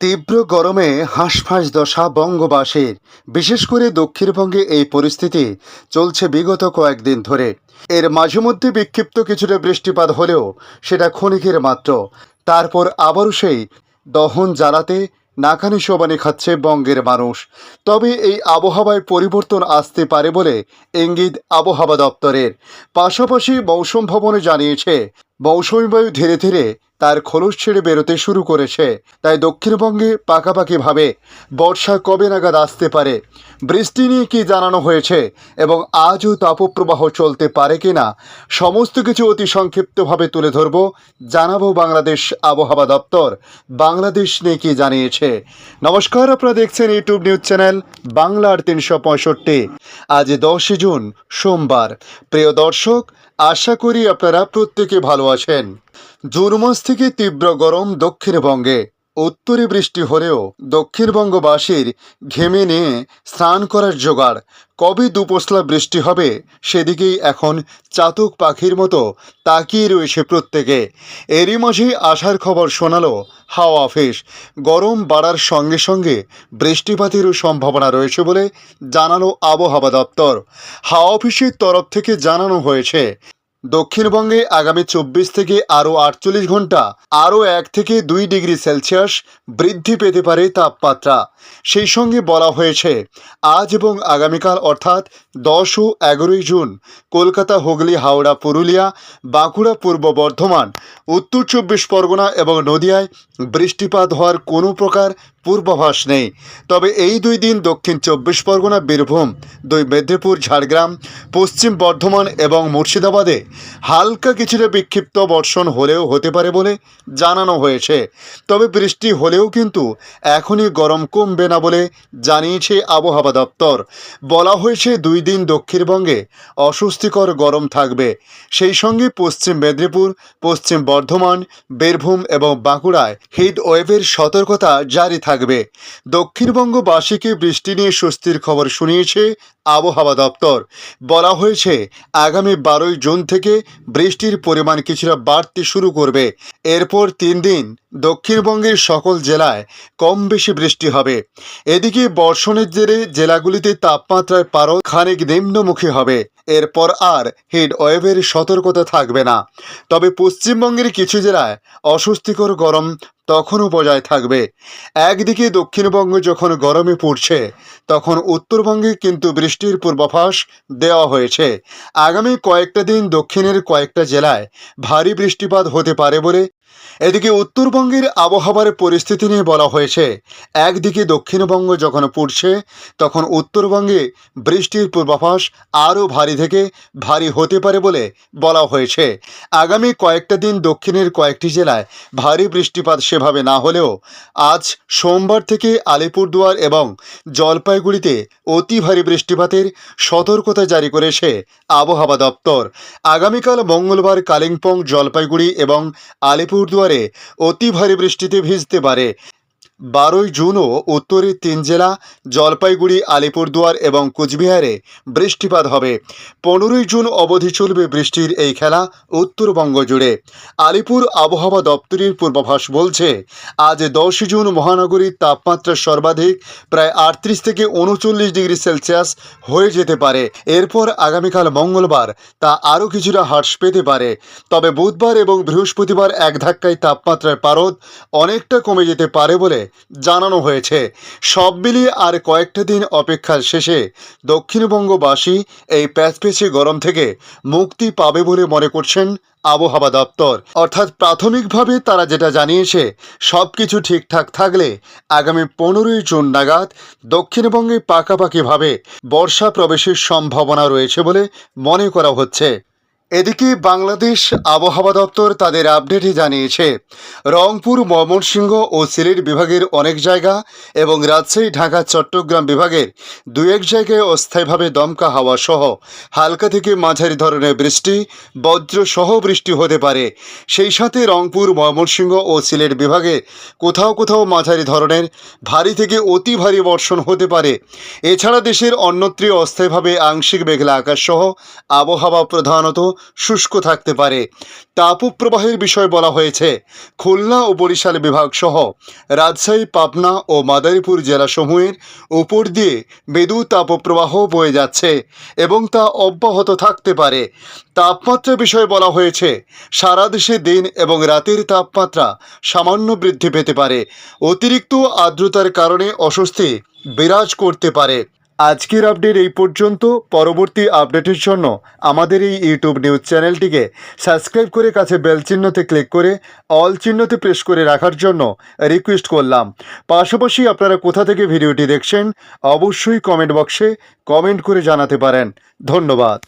তীব্র গরমে হাঁসফাঁস দশা বঙ্গবাসীর। বিশেষ করে দক্ষিণবঙ্গে এই পরিস্থিতি চলছে বিগত কয়েকদিন ধরে। এর মাঝে মধ্যে বিক্ষিপ্ত কিছুটা বৃষ্টিপাত হলেও সেটা ক্ষণিকের মাত্র। তারপর আবারও সেই দহন জ্বালাতে নাকানি সোবানি খাচ্ছে বঙ্গের মানুষ। তবে এই আবহাওয়ায় পরিবর্তন আসতে পারে বলে ইঙ্গিত আবহাওয়া দপ্তরের। পাশাপাশি মৌসুম ভবনে জানিয়েছে মৌসুমী বায়ু ধীরে ধীরে তার খোলস ছেড়ে বেরোতে শুরু করেছে। তাই দক্ষিণবঙ্গে পাকাপাকিভাবে বর্ষা কবে নাগাদ আসতে পারে, বৃষ্টি নিয়ে কী জানানো হয়েছে এবং আজও তাপপ্রবাহ চলতে পারে কিনা, সমস্ত কিছু অতি সংক্ষিপ্তভাবে তুলে ধরব। জানাবো বাংলাদেশ আবহাওয়া দপ্তর বাংলাদেশ নিয়ে কী জানিয়েছে। নমস্কার, আপনারা দেখছেন ইউটিউব নিউজ চ্যানেল বাংলার 365। আজ 10 জুন সোমবার। প্রিয় দর্শক, আশা করি আপনারা প্রত্যেকে ভালো আছেন। জুন মাস থেকে তীব্র গরম দক্ষিণবঙ্গে। উত্তরে বৃষ্টি হলেও দক্ষিণবঙ্গবাসীর ঘেমে নিয়ে স্নান করার জোগাড়। কবে দুপোসলা বৃষ্টি হবে সেদিকেই এখন চাতক পাখির মতো তাকিয়ে রয়েছে প্রত্যেকে। এরই মাঝেই আসার খবর শোনালো হাওয়া অফিস। গরম বাড়ার সঙ্গে সঙ্গে বৃষ্টিপাতেরও সম্ভাবনা রয়েছে বলে জানালো আবহাওয়া দপ্তর। হাওয়া অফিসের তরফ থেকে জানানো হয়েছে দক্ষিণবঙ্গে আগামী 24 থেকে আরও 48 ঘন্টা আরও 1 থেকে 2 ডিগ্রি সেলসিয়াস বৃদ্ধি পেতে পারে তাপমাত্রা। সেই সঙ্গে বলা হয়েছে আজ এবং আগামীকাল অর্থাৎ 10 ও 11 জুন কলকাতা, হুগলি, হাওড়া, পুরুলিয়া, বাঁকুড়া, পূর্ব বর্ধমান, উত্তর 24 পরগনা এবং নদিয়ায় বৃষ্টিপাত হওয়ার কোনো প্রকার পূর্বাভাস নেই। তবে এই 2 দিন দক্ষিণ 24 পরগনা, বীরভূম, 2 মেদিনীপুর, ঝাড়গ্রাম, পশ্চিম বর্ধমান এবং মুর্শিদাবাদে হালকা কিছুটা বিক্ষিপ্ত বর্ষণ হলেও হতে পারে বলে জানানো হয়েছে। তবে বৃষ্টি হলেও কিন্তু এখনই গরম কমবে না বলে জানিয়েছে আবহাওয়া দপ্তর। বলা হয়েছে 2 দিন দক্ষিণবঙ্গে অস্বস্তিকর গরম থাকবে। সেই সঙ্গে পশ্চিম মেদিনীপুর, পশ্চিম বর্ধমান, বীরভূম এবং বাঁকুড়ায় হিট ওয়েভের সতর্কতা জারি থাকবে। দক্ষিণবঙ্গবাসীকে বৃষ্টি নিয়ে স্বস্তির খবর শুনিয়েছে আবহাওয়া দপ্তর। বলা হয়েছে আগামী 12 জুন থেকে বৃষ্টির পরিমাণ কিছুটা বাড়তে শুরু করবে। এরপর 3 দিন দক্ষিণবঙ্গের সকল জেলায় কম বেশি বৃষ্টি হবে। এদিকে বর্ষণের জেরে জেলাগুলিতে তাপমাত্রার পারদ খানিক নিম্নমুখী হবে। এরপর আর হিট ওয়েভের সতর্কতা থাকবে না। তবে পশ্চিমবঙ্গের কিছু জেলায় অস্বস্তিকর গরম তখনও বজায় থাকবে। একদিকে দক্ষিণবঙ্গ যখন গরমে পড়ছে, তখন উত্তরবঙ্গে কিন্তু বৃষ্টির পূর্বাভাস দেওয়া হয়েছে। আগামী কয়েকটা দিন দক্ষিণের কয়েকটা জেলায় ভারী বৃষ্টিপাত হতে পারে বলে। এদিকে উত্তরবঙ্গের আবহাওয়ার পরিস্থিতি নিয়ে বলা হয়েছে একদিকে দক্ষিণবঙ্গ যখন পড়ছে, তখন উত্তরবঙ্গে বৃষ্টির পূর্বাভাস আরও ভারী থেকে ভারী হতে পারে বলে বলা হয়েছে। আগামী কয়েকটা দিন দক্ষিণের কয়েকটি জেলায় ভারী বৃষ্টিপাত সেভাবে না হলেও আজ সোমবার থেকে আলিপুরদুয়ার এবং জলপাইগুড়িতে অতি ভারী বৃষ্টিপাতের সতর্কতা জারি করেছে আবহাওয়া দপ্তর। আগামীকাল মঙ্গলবার কালিম্পং, জলপাইগুড়ি এবং আলিপুরদুয়ারে অতি ভারী বৃষ্টিতে ভিজতে পারে। 12 জুনও উত্তরের 3 জেলা জলপাইগুড়ি, আলিপুরদুয়ার এবং কোচবিহারে বৃষ্টিপাত হবে। 15 জুন অবধি চলবে বৃষ্টির এই খেলা উত্তরবঙ্গ জুড়ে। আলিপুর আবহাওয়া দপ্তরের পূর্বাভাস বলছে আজ 10 জুন মহানগরীর তাপমাত্রা সর্বাধিক প্রায় 38 থেকে 39 ডিগ্রি সেলসিয়াস হয়ে যেতে পারে। এরপর আগামীকাল মঙ্গলবার তা আরও কিছুটা হ্রাস পেতে পারে। তবে বুধবার এবং বৃহস্পতিবার এক ধাক্কায় তাপমাত্রার পারদ অনেকটা কমে যেতে পারে বলে জানানো হয়েছে। সব মিলিয়ে আর কয়েকটা দিন অপেক্ষার শেষে দক্ষিণবঙ্গবাসী এই প্যাচপ্যাচে গরম থেকে মুক্তি পাবে বলে মনে করছেন আবহাওয়া দপ্তর। অর্থাৎ প্রাথমিকভাবে তারা যেটা জানিয়েছে, সব কিছু ঠিকঠাক থাকলে আগামী 15 জুন নাগাদ দক্ষিণবঙ্গে পাকাপাকিভাবে বর্ষা প্রবেশের সম্ভাবনা রয়েছে বলে মনে করা হচ্ছে। এদিকে বাংলাদেশ আবহাওয়া দপ্তর তাদের আপডেটে জানিয়েছে রংপুর, ময়মনসিংহ ও সিলেট বিভাগের অনেক জায়গা এবং রাজশাহী, ঢাকা, চট্টগ্রাম বিভাগের 2-1 জায়গায় অস্থায়ীভাবে দমকা হাওয়া সহ হালকা থেকে মাঝারি ধরনের বৃষ্টি, বজ্র সহ বৃষ্টি হতে পারে। সেই সাথে রংপুর, ময়মনসিংহ ও সিলেট বিভাগে কোথাও কোথাও মাঝারি ধরনের ভারী থেকে অতি ভারী বর্ষণ হতে পারে। এছাড়া দেশের অন্যত্র অস্থায়ীভাবে আংশিক মেঘলা আকাশ সহ আবহাওয়া প্রধানত শুষ্ক থাকতে পারে। তাপপ্রবাহের বিষয় বলা হয়েছে খুলনা ও বরিশাল বিভাগ সহ রাজশাহী, পাবনা ও মাদারীপুর জেলাসমূহের উপর দিয়ে মৃদু তাপপ্রবাহ বয়ে যাচ্ছে এবং তা অব্যাহত থাকতে পারে। তাপমাত্রা বিষয়ে বলা হয়েছে সারা দেশে দিন এবং রাতের তাপমাত্রা সামান্য বৃদ্ধি পেতে পারে। অতিরিক্ত আর্দ্রতার কারণে অস্বস্তি বিরাজ করতে পারে। আজকের আপডেট এই পর্যন্ত। পরবর্তী আপডেটের জন্য আমাদের এই ইউটিউব নিউজ চ্যানেলটিকে সাবস্ক্রাইব করে কাছে বেল চিহ্নতে ক্লিক করে অল চিহ্নতে প্রেস করে রাখার জন্য রিকোয়েস্ট করলাম। পাশাপাশি আপনারা কোথা থেকে ভিডিওটি দেখছেন অবশ্যই কমেন্ট বক্সে কমেন্ট করে জানাতে পারেন। ধন্যবাদ।